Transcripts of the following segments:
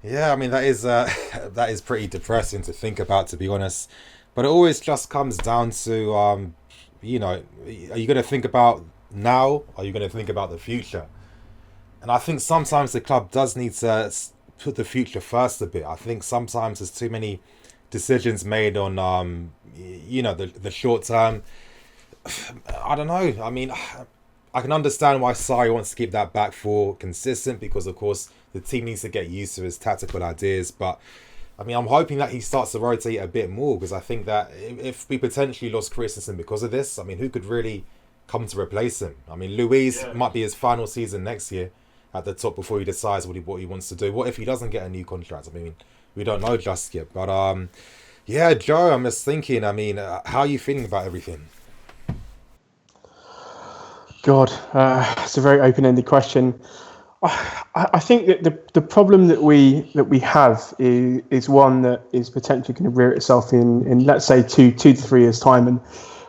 Yeah, I mean that is that is pretty depressing to think about, to be honest. But it always just comes down to are you going to think about now? Or are you going to think about the future? And I think sometimes the club does need to put the future first a bit. I think sometimes there's too many decisions made on the short term. I don't know. I mean, I can understand why Sarri wants to keep that back four consistent because, of course, the team needs to get used to his tactical ideas. But I mean, I'm hoping that he starts to rotate a bit more because I think that if we potentially lost Christensen because of this, I mean, who could really come to replace him? I mean, Luis Yeah. might be his final season next year at the top before he decides what he wants to do. What if he doesn't get a new contract? I mean, we don't know just yet. But yeah, Joe, I'm just thinking. I mean, how are you feeling about everything? God, it's a very open-ended question. I think that the problem that we have is one that is potentially going to rear itself in let's say two to 3 years time, and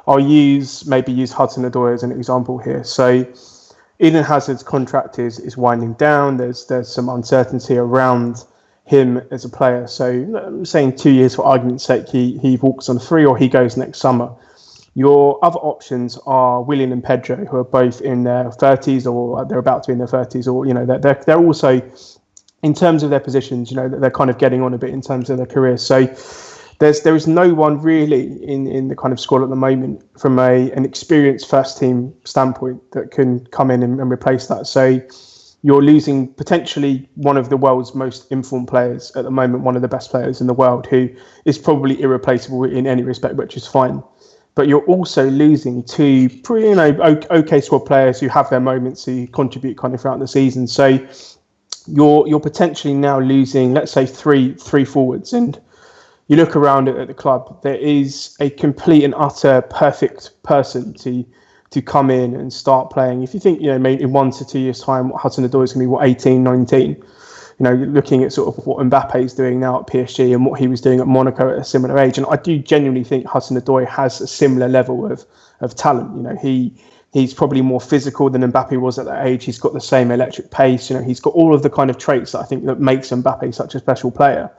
I'll use Hudson Odoi as an example here. So Eden Hazard's contract is winding down. There's some uncertainty around him as a player. So I'm saying 2 years for argument's sake, he walks on three or he goes next summer. Your other options are Willian and Pedro, who are both in their 30s or they're about to be in their 30s, or they're also in terms of their positions, they're kind of getting on a bit in terms of their careers. So there is no one really in the kind of squad at the moment from an experienced first team standpoint that can come in and replace that. So you're losing potentially one of the world's most informed players at the moment, one of the best players in the world, who is probably irreplaceable in any respect, which is fine. But you're also losing two pretty, okay squad players who have their moments, who contribute kind of throughout the season. So you're potentially now losing, let's say, three forwards. And you look around at the club, there is a complete and utter perfect person to come in and start playing. If you think, maybe in 1 to 2 years' time, Hudson Odoi is going to be 18, 19. Looking at sort of what Mbappe is doing now at PSG and what he was doing at Monaco at a similar age. And I do genuinely think Hudson Odoi has a similar level of talent. He's probably more physical than Mbappe was at that age. He's got the same electric pace. He's got all of the kind of traits that I think that makes Mbappe such a special player.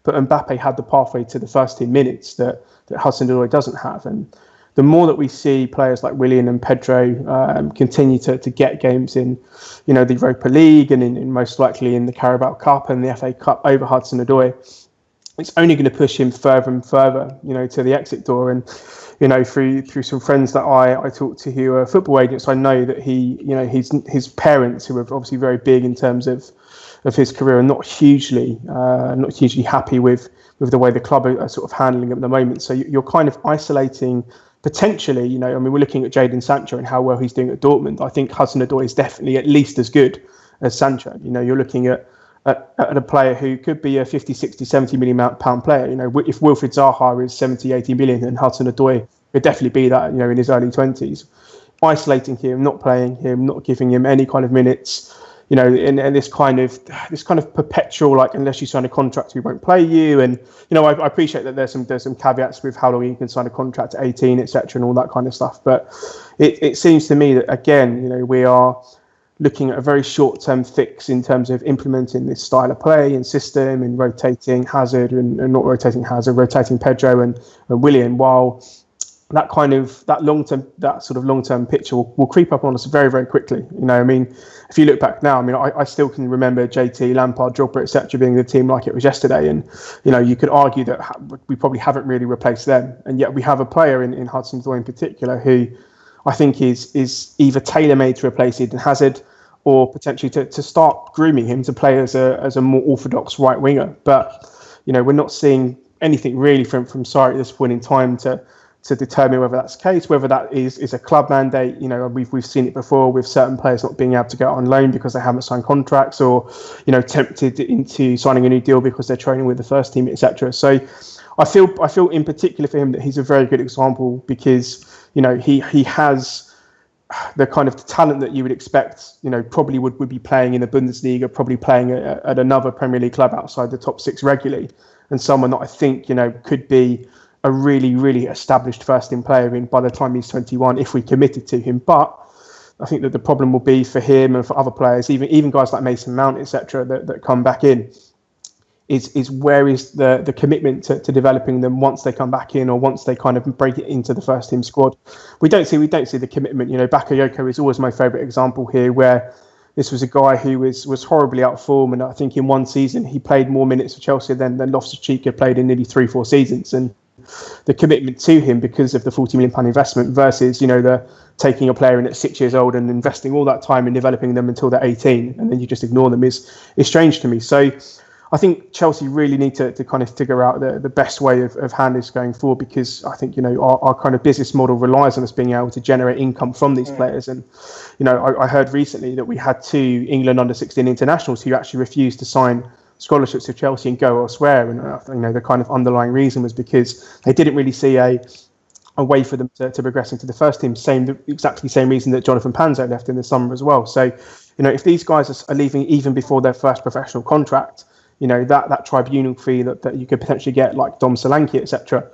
But Mbappe had the pathway to the first team minutes that Hudson Odoi doesn't have. And the more that we see players like Willian and Pedro continue to get games in, the Europa League and in most likely in the Carabao Cup and the FA Cup over Hudson Odoi, it's only going to push him further and further, to the exit door. And, through some friends that I talk to who are football agents, I know that his parents, who are obviously very big in terms of his career, are not hugely happy with the way the club are sort of handling him at the moment. So you're kind of isolating potentially, we're looking at Jadon Sancho and how well he's doing at Dortmund. I think Hudson Odoi is definitely at least as good as Sancho. You're looking at a player who could be a 50, 60, 70 million pound player. If Wilfried Zaha is 70, 80 million, then Hudson Odoi could definitely be that, in his early 20s. Isolating him, not playing him, not giving him any kind of minutes, and this kind of perpetual, like, unless you sign a contract, we won't play you. And I appreciate that there's some caveats with how long you can sign a contract at 18, etc., and all that kind of stuff. But it seems to me that again, we are looking at a very short-term fix in terms of implementing this style of play and system and rotating Hazard and not rotating Hazard, rotating Pedro and Willian, while that sort of long-term picture will creep up on us very, very quickly. If you look back now, I still can remember JT, Lampard, Drogba, etc., being the team like it was yesterday. And, you could argue that we probably haven't really replaced them. And yet we have a player in Hudson Odoi in particular who I think is either tailor-made to replace Eden Hazard or potentially to start grooming him to play as a more orthodox right winger. But, we're not seeing anything really from Sarri at this point in time to determine whether that's the case, whether that is a club mandate. We've seen it before with certain players not being able to go on loan because they haven't signed contracts, or tempted into signing a new deal because they're training with the first team, etc. So I feel in particular for him that he's a very good example because he has the kind of talent that you would expect. Probably would be playing in the Bundesliga, probably playing at another Premier League club outside the top six regularly, and someone that I think could be a really, really established first-team player by the time he's 21, if we committed to him. But I think that the problem will be for him and for other players, even guys like Mason Mount, etc., that come back in. is where is the commitment to developing them once they come back in or once they kind of break it into the first team squad. We don't see the commitment. Bakayoko is always my favourite example here, where this was a guy who was horribly out of form, and I think in one season he played more minutes for Chelsea than Loftus-Cheek had played in nearly 3-4 seasons. And the commitment to him because of the £40 million investment versus the taking a player in at 6 years old and investing all that time in developing them until they're 18 and then you just ignore them is strange to me. So I think Chelsea really need to kind of figure out the best way of handling this going forward, because I think our kind of business model relies on us being able to generate income from these players. And I heard recently that we had 2 England under-16 internationals who actually refused to sign scholarships to Chelsea and go elsewhere, and the kind of underlying reason was because they didn't really see a way for them to progress into the first team. Exactly same reason that Jonathan Panzo left in the summer as well. So if these guys are leaving even before their first professional contract, that tribunal fee that you could potentially get, like Dom Solanke, etc.,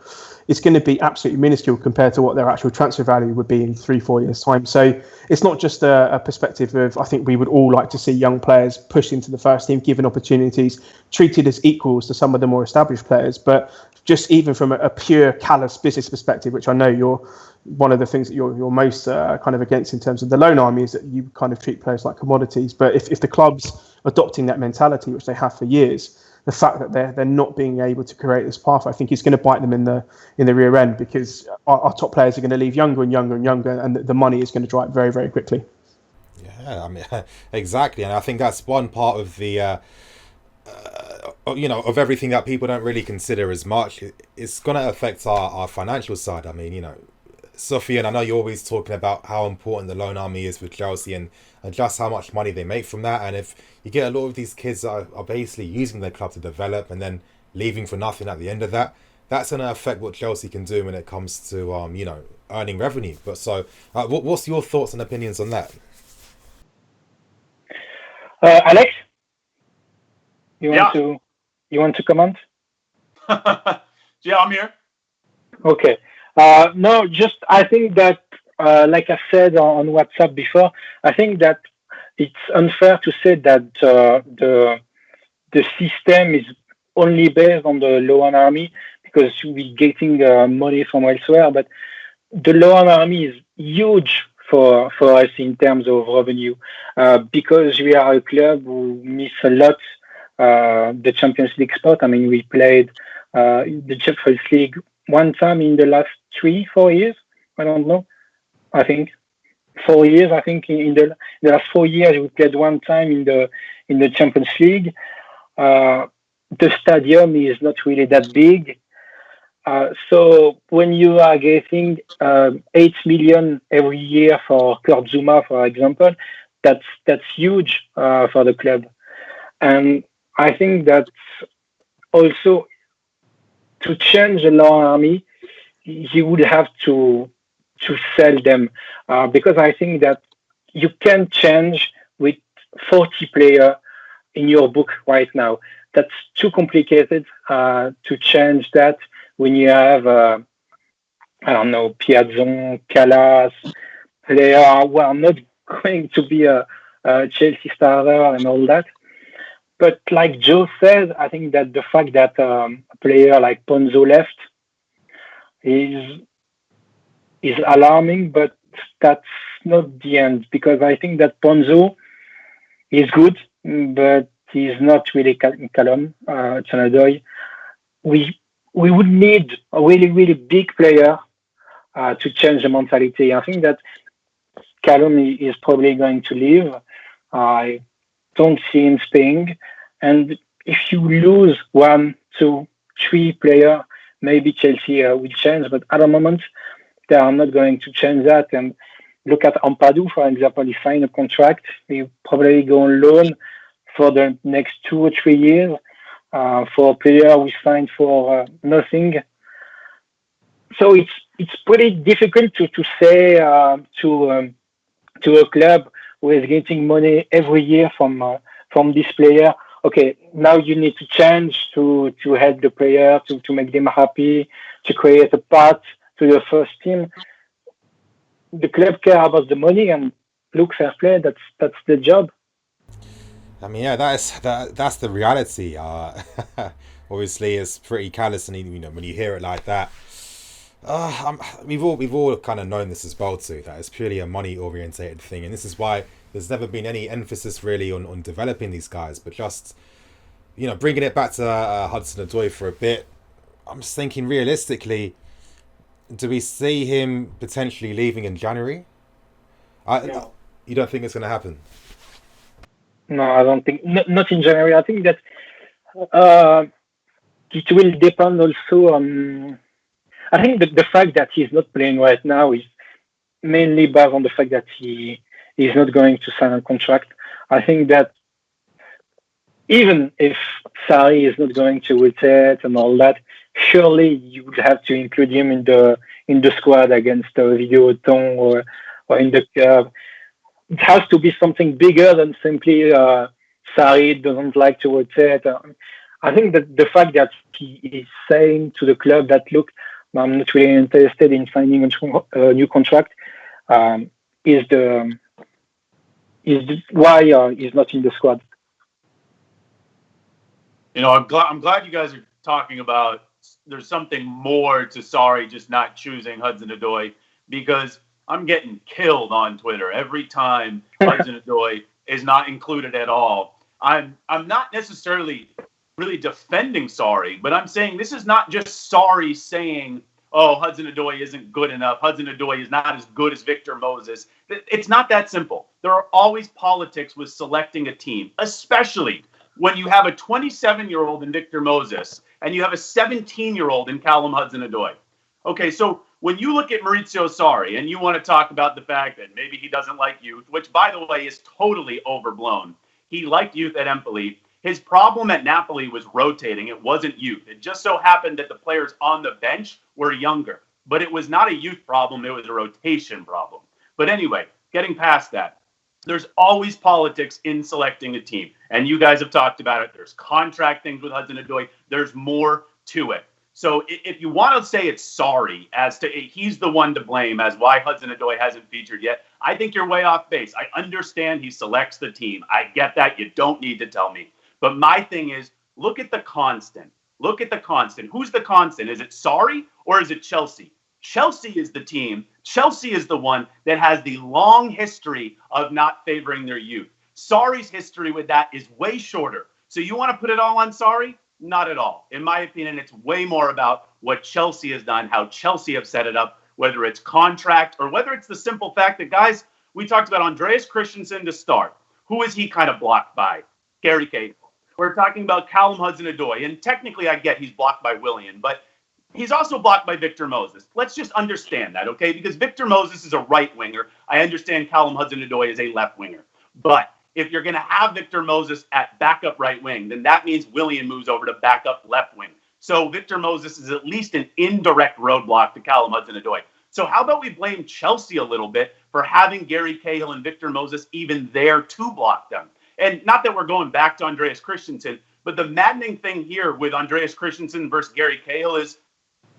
it's going to be absolutely minuscule compared to what their actual transfer value would be in 3-4 years' time. So it's not just a perspective of, I think we would all like to see young players pushed into the first team, given opportunities, treated as equals to some of the more established players, but just even from a pure callous business perspective, which I know you're one of the things that you're most kind of against in terms of the loan army, is that you kind of treat players like commodities. But if the club's adopting that mentality, which they have for years, the fact that they're not being able to create this path, I think is going to bite them in the rear end, because our top players are going to leave younger and younger and younger, and the money is going to dry up very, very quickly. Yeah, I mean, exactly. And I think that's one part of the of everything that people don't really consider as much. It's going to affect our financial side. I mean, Sophie, and I know you're always talking about how important the loan army is for Chelsea and just how much money they make from that. And if you get a lot of these kids that are basically using their club to develop and then leaving for nothing at the end of that, that's going to affect what Chelsea can do when it comes to earning revenue. But so, what's your thoughts and opinions on that? Alex, you want to comment? Yeah, I'm here. Okay. No, just I think that, like I said on WhatsApp before, I think that it's unfair to say that the system is only based on the loan army, because we're getting money from elsewhere. But the loan army is huge for us in terms of revenue, because we are a club who miss a lot the Champions League spot. I mean, we played the Champions League one time in the last 3-4 years. I don't know. I think 4 years. I think in the last 4 years we played one time in the Champions League. The stadium is not really that big. So when you are getting 8 million every year for Kurt Zouma, for example, that's huge for the club. And I think that also to change the loan army, you would have to sell them, because I think that you can change with 40 players in your book right now. That's too complicated to change that when you have, I don't know, Piazzon, Callas, players who are not going to be a Chelsea starter and all that. But like Joe said, I think that the fact that a player like Ponzo left is alarming, but that's not the end, because I think that Ponzo is good, but he's not really Callum Hudson Odoi. We would need a really, really big player to change the mentality. I think that Callum is probably going to leave. I don't see him staying. And if you lose 1, 2, 3 players, maybe Chelsea will change. But at the moment, they are not going to change that. And look at Ampadu, for example. He signed a contract. He probably go on loan for the next 2 or 3 years for a player we signed for nothing. So it's pretty difficult to say to a club who is getting money every year from this player, okay, now you need to change to help the player, to make them happy, to create a path to the first team. The club care about the money, and look, fair play, that's the job. I mean, yeah, that's the reality. Obviously, it's pretty callous, and when you hear it like that, we've all kind of known this as well too. That it's purely a money orientated thing, and this is why there's never been any emphasis really on developing these guys, but just bringing it back to Hudson Odoi for a bit. I'm just thinking realistically, do we see him potentially leaving in January? No, You don't think it's going to happen? no, I don't think. Not in January. I think that uh, it will depend also on. I think the fact that he's not playing right now is mainly based on the fact that he is not going to sign a contract. I think that even if Sarri is not going to rotate and all that, surely you would have to include him in the squad against Videoton or in the club. It has to be something bigger than simply Sarri doesn't like to rotate. I think that the fact that he is saying to the club that look, I'm not really interested in signing a new contract um, is why he's not in the squad. I'm glad you guys are talking about there's something more to Sarri just not choosing Hudson Odoi, because I'm getting killed on Twitter every time Hudson Odoi is not included at all. I'm not necessarily really defending Sarri, but I'm saying this is not just Sarri saying, "Oh, Hudson Odoi isn't good enough. Hudson Odoi is not as good as Victor Moses." It's not that simple. There are always politics with selecting a team, especially when you have a 27-year-old in Victor Moses and you have a 17-year-old in Callum Hudson Odoi. Okay, so when you look at Maurizio Sarri and you want to talk about the fact that maybe he doesn't like youth, which, by the way, is totally overblown. He liked youth at Empoli. His problem at Napoli was rotating. It wasn't youth. It just so happened that the players on the bench were younger. But it was not a youth problem. It was a rotation problem. But anyway, getting past that, there's always politics in selecting a team. And you guys have talked about it. There's contract things with Hudson Odoi. There's more to it. So if you want to say it's Sarri as to he's the one to blame as why Hudson Odoi hasn't featured yet, I think you're way off base. I understand he selects the team. I get that. You don't need to tell me. But my thing is, look at the constant. Look at the constant. Who's the constant? Is it Sarri or is it Chelsea? Chelsea is the team. Chelsea is the one that has the long history of not favoring their youth. Sarri's history with that is way shorter. So you want to put it all on Sarri? Not at all. In my opinion, it's way more about what Chelsea has done, how Chelsea have set it up, whether it's contract or whether it's the simple fact that, guys, we talked about Andreas Christensen to start. Who is he kind of blocked by? Gary Cahill. We're talking about Callum Hudson Odoi, and technically I get he's blocked by Willian, but he's also blocked by Victor Moses. Let's just understand that, okay? Because Victor Moses is a right winger. I understand Callum Hudson Odoi is a left winger. But if you're going to have Victor Moses at backup right wing, then that means Willian moves over to backup left wing. So Victor Moses is at least an indirect roadblock to Callum Hudson Odoi. So how about we blame Chelsea a little bit for having Gary Cahill and Victor Moses even there to block them? And not that we're going back to Andreas Christensen, but the maddening thing here with Andreas Christensen versus Gary Cahill is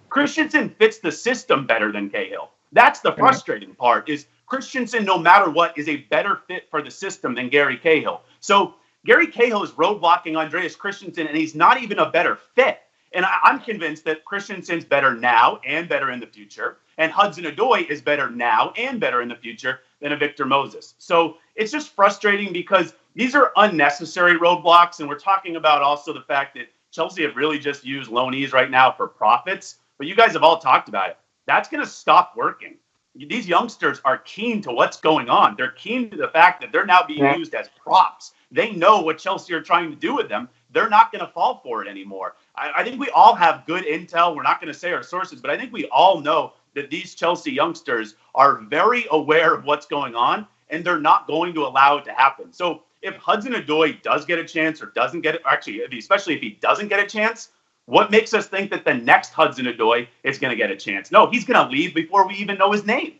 Christensen fits the system better than Cahill. That's the frustrating part, is Christensen, no matter what, is a better fit for the system than Gary Cahill. So Gary Cahill is roadblocking Andreas Christensen, and he's not even a better fit. And I'm convinced that Christensen's better now and better in the future. And Hudson Odoi is better now and better in the future than a Victor Moses. So it's just frustrating because these are unnecessary roadblocks. And we're talking about also the fact that Chelsea have really just used loanees right now for profits. But you guys have all talked about it. That's going to stop working. These youngsters are keen to what's going on. They're keen to the fact that they're now being used as props. They know what Chelsea are trying to do with them. They're not going to fall for it anymore. I think we all have good intel. We're not going to say our sources, but I think we all know that these Chelsea youngsters are very aware of what's going on, and they're not going to allow it to happen. So if Hudson Odoi does get a chance or doesn't get it, actually, especially if he doesn't get a chance, what makes us think that the next Hudson Odoi is going to get a chance? No, he's going to leave before we even know his name.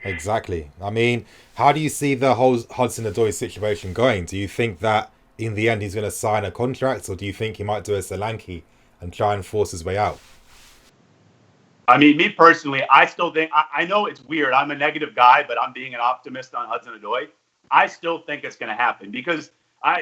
Exactly. I mean, how do you see the whole Hudson Odoi situation going? Do you think that in the end he's going to sign a contract, or do you think he might do a Solanke and try and force his way out? I mean, me personally, I still think, I know it's weird. I'm a negative guy, but I'm being an optimist on Hudson Odoi. I still think it's going to happen because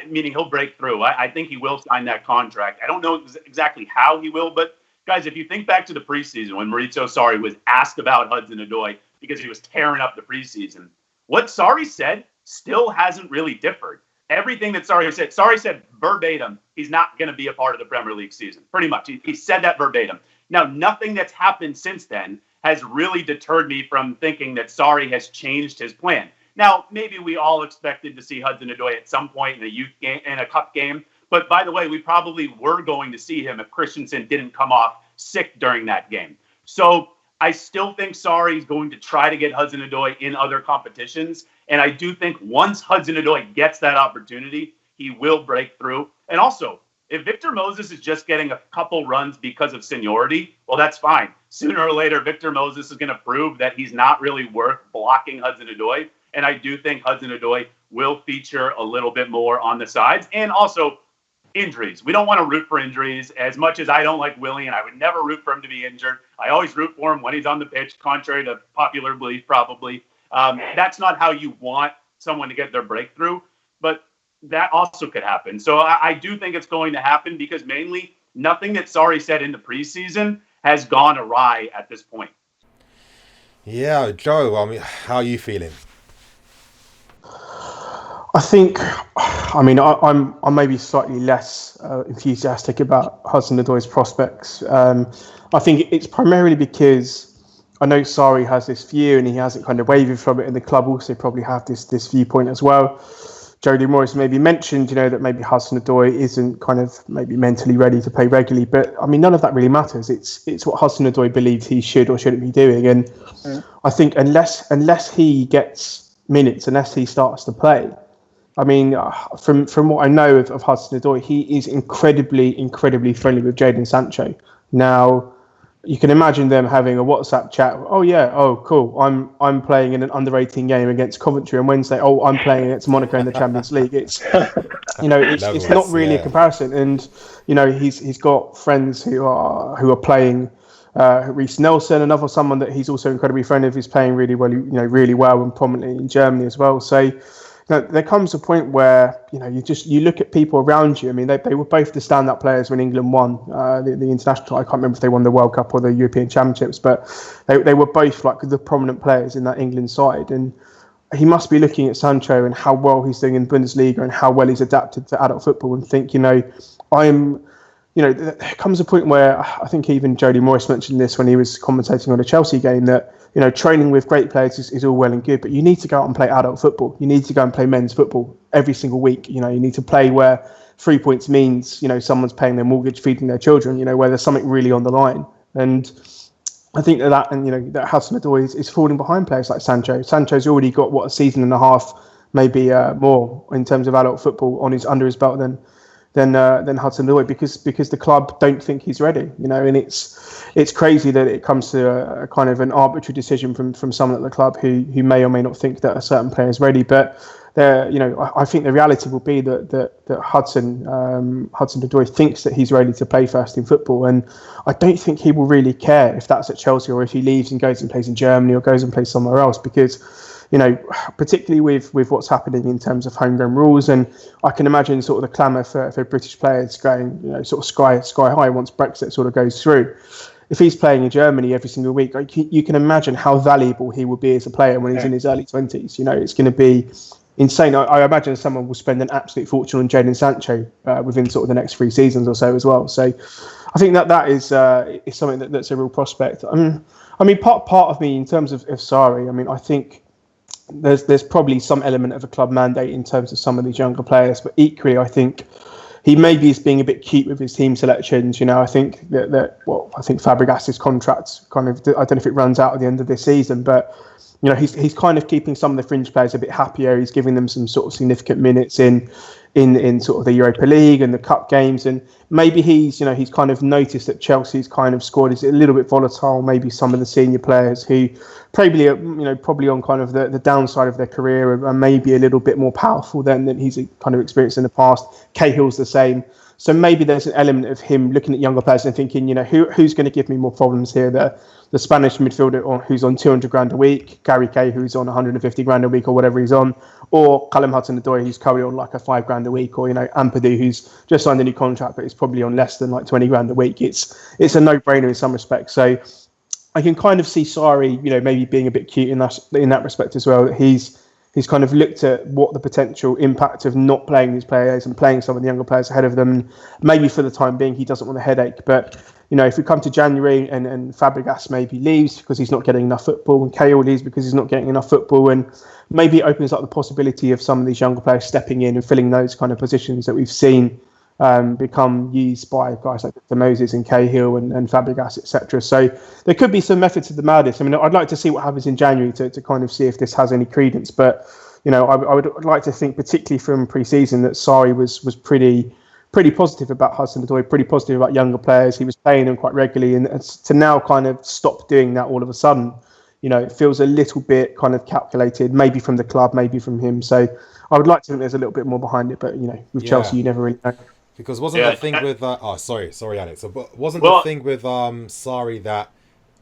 Meaning he'll break through. I think he will sign that contract. I don't know exactly how he will, but guys, if you think back to the preseason when Maurizio Sarri was asked about Hudson Odoi because he was tearing up the preseason, what Sarri said still hasn't really differed. Everything that Sarri said verbatim, he's not going to be a part of the Premier League season. Pretty much. He said that verbatim. Now, nothing that's happened since then has really deterred me from thinking that Sarri has changed his plan. Now, maybe we all expected to see Hudson Odoi at some point in a youth game, in a cup game. But by the way, we probably were going to see him if Christensen didn't come off sick during that game. So I still think Sarri is going to try to get Hudson Odoi in other competitions. And I do think once Hudson Odoi gets that opportunity, he will break through. And also, if Victor Moses is just getting a couple runs because of seniority, well, that's fine. Sooner or later, Victor Moses is going to prove that he's not really worth blocking Hudson Odoi. And I do think Hudson Odoi will feature a little bit more on the sides. And also, injuries. We don't want to root for injuries. As much as I don't like Willie, and I would never root for him to be injured, I always root for him when he's on the pitch, contrary to popular belief, probably. That's not how you want someone to get their breakthrough, but that also could happen. So I do think it's going to happen because mainly nothing that Sarri said in the preseason has gone awry at this point. Yeah, Joe, I mean, how are you feeling? I think, I'm maybe slightly less enthusiastic about Hudson Odoi's prospects. I think it's primarily because I know Sarri has this view and he hasn't kind of wavered from it, and the club also probably have this viewpoint as well. Jody Morris maybe mentioned, that maybe Hudson Odoi isn't kind of maybe mentally ready to play regularly, but I mean, none of that really matters. It's what Hudson Odoi believes he should or shouldn't be doing, and I think unless he gets minutes, unless he starts to play, I mean, from what I know of Hudson Odoi, he is incredibly friendly with Jadon Sancho. Now, you can imagine them having a WhatsApp chat. Oh yeah, oh cool. I'm playing in an under 18 game against Coventry on Wednesday. Oh, I'm playing against Monaco in the Champions League. It's it's not really a comparison. And he's got friends who are playing. Reece Nelson, another someone that he's also incredibly friendly with, is playing really well. Really well and prominently in Germany as well. So. There comes a point where you look at people around you. I mean, they were both the stand-up players when England won the international. I can't remember if they won the World Cup or the European Championships, but they were both like the prominent players in that England side. And he must be looking at Sancho and how well he's doing in Bundesliga and how well he's adapted to adult football, and think, there comes a point where I think even Jody Morris mentioned this when he was commentating on a Chelsea game, that training with great players is all well and good, but you need to go out and play adult football. You need to go and play men's football every single week. You need to play where 3 points means, someone's paying their mortgage, feeding their children, where there's something really on the line. And I think that Hudson Odoi is falling behind players like Sancho. Sancho's already got, a season and a half, maybe more in terms of adult football under his belt than Hudson Odoi, because the club don't think he's ready, and it's crazy that it comes to a kind of an arbitrary decision from someone at the club who may or may not think that a certain player is ready. But I think the reality will be that Hudson Odoi thinks that he's ready to play first in football, and I don't think he will really care if that's at Chelsea or if he leaves and goes and plays in Germany or goes and plays somewhere else, because particularly with what's happening in terms of homegrown rules. And I can imagine sort of the clamour for British players going, sort of sky high once Brexit sort of goes through. If he's playing in Germany every single week, you can imagine how valuable he will be as a player when he's in his early 20s. It's going to be insane. I imagine someone will spend an absolute fortune on Jadon Sancho within sort of the next 3 seasons or so as well. So I think that is something that's a real prospect. I mean, part of me in terms of Sarri, I think there's probably some element of a club mandate in terms of some of these younger players, but equally I think he maybe is being a bit cute with his team selections. I think I think Fabregas's contract kind of, I don't know if it runs out at the end of this season, but he's kind of keeping some of the fringe players a bit happier. He's giving them some sort of significant minutes in sort of the Europa League and the cup games, and maybe he's kind of noticed that Chelsea's kind of squad is a little bit volatile. Maybe some of the senior players who probably on kind of the downside of their career are maybe a little bit more powerful than he's kind of experienced in the past. Cahill's the same. So maybe there's an element of him looking at younger players and thinking, who's going to give me more problems here? The Spanish midfielder who's on 200 grand a week, Gary Kay, who's on 150 grand a week or whatever he's on, or Callum Hudson Odoi, who's currently on like a 5 grand a week, or Ampadu, who's just signed a new contract but is probably on less than like 20 grand a week. It's a no-brainer in some respects. So I can kind of see Sarri, maybe being a bit cute in that respect as well. That he's kind of looked at what the potential impact of not playing these players and playing some of the younger players ahead of them. Maybe for the time being, he doesn't want a headache. But, if we come to January and Fabregas maybe leaves because he's not getting enough football, and Cahill leaves because he's not getting enough football, and maybe it opens up the possibility of some of these younger players stepping in and filling those kind of positions that we've seen become used by guys like Victor Moses and Cahill and Fabregas, etc. So there could be some method to the madness. I mean, I'd like to see what happens in January to kind of see if this has any credence. But, I would like to think, particularly from pre-season, that Sarri was pretty positive about Hudson Odoi, pretty positive about younger players. He was playing them quite regularly, and to now kind of stop doing that all of a sudden, it feels a little bit kind of calculated, maybe from the club, maybe from him. So I would like to think there's a little bit more behind it, but with Chelsea, you never really know. Because wasn't the thing with sorry Alex, but wasn't the thing with Sarri that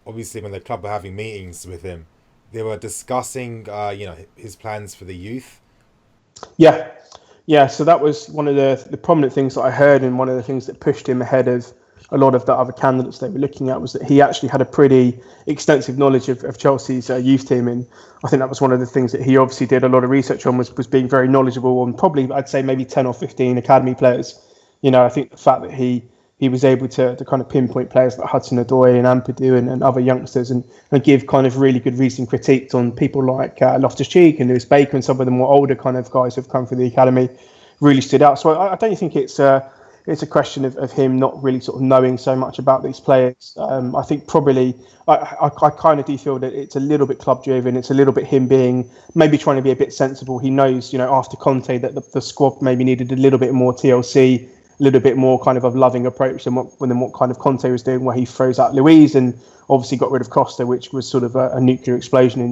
obviously when the club were having meetings with him, they were discussing his plans for the youth? Yeah, so that was one of the prominent things that I heard, and one of the things that pushed him ahead of a lot of the other candidates they were looking at was that he actually had a pretty extensive knowledge of Chelsea's youth team, and I think that was one of the things that he obviously did a lot of research on, was being very knowledgeable on probably, I'd say, maybe 10 or 15 academy players. I think the fact that he was able to kind of pinpoint players like Hudson Odoi and Ampadu and other youngsters and give kind of really good reasoned critiques on people like Loftus-Cheek and Lewis Baker and some of the more older kind of guys who've come through the academy really stood out. So I don't think it's a question of him not really sort of knowing so much about these players. I think probably I kind of do feel that it's a little bit club driven. It's a little bit him being maybe trying to be a bit sensible. He knows, after Conte, that the squad maybe needed a little bit more TLC, a little bit more kind of a loving approach than what kind of Conte was doing, where he throws out Luiz and obviously got rid of Costa, which was sort of a nuclear explosion in